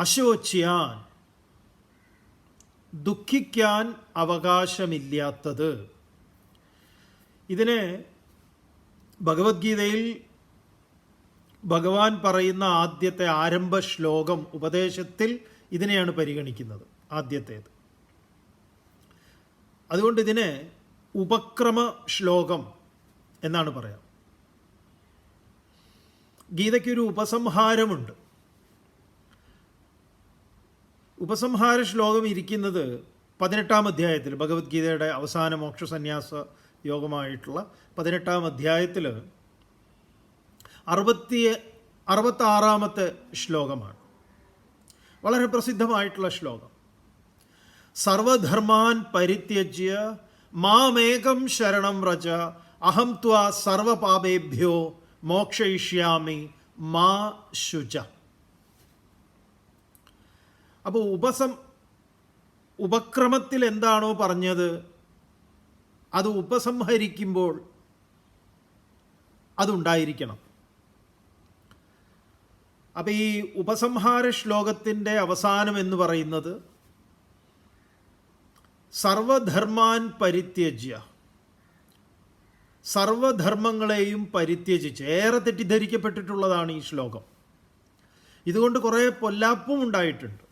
അശോച്യാൻ, ദുഃഖിക്കാൻ അവകാശമില്ലാത്തത്. ഇതിനെ ഭഗവത്ഗീതയിൽ ഭഗവാൻ പറയുന്ന ആദ്യത്തെ ആരംഭ ശ്ലോകം, ഉപദേശത്തിൽ ഇതിനെയാണ് പരിഗണിക്കുന്നത്, ആദ്യത്തേത്. അതുകൊണ്ട് ഇതിനെ ഉപക്രമ ശ്ലോകം എന്നാണ് പറയാം. ഗീതയ്ക്കൊരു ഉപസംഹാരമുണ്ട്. ഉപസംഹാര ശ്ലോകം ഇരിക്കുന്നത് 18-ാം അധ്യായത്തിൽ, ഭഗവത്ഗീതയുടെ അവസാന മോക്ഷസന്യാസ യോഗമായിട്ടുള്ള 18-ാം അധ്യായത്തിൽ 66-ാമത്തെ ശ്ലോകമാണ്. വളരെ പ്രസിദ്ധമായിട്ടുള്ള ശ്ലോകം. സർവധർമാൻ പരിത്യജ്യ മാമേകം ശരണം വ്രജ അഹം ത്വാ സർവപാപേഭ്യോ മോക്ഷയിഷ്യാമി മാ ശുച. അപ്പോൾ ഉപക്രമത്തിൽ എന്താണോ പറഞ്ഞത് അത് ഉപസംഹരിക്കുമ്പോൾ അതുണ്ടായിരിക്കണം. അപ്പം ഈ ഉപസംഹാര ശ്ലോകത്തിൻ്റെ അവസാനം എന്ന് പറയുന്നത് സർവധർമാൻ പരിത്യജ്യ, സർവധർമ്മങ്ങളെയും പരിത്യജിച്ച്. ഏറെ തെറ്റിദ്ധരിക്കപ്പെട്ടിട്ടുള്ളതാണ് ഈ ശ്ലോകം. ഇതുകൊണ്ട് കുറേ പൊല്ലാപ്പും ഉണ്ടായിട്ടുണ്ട്.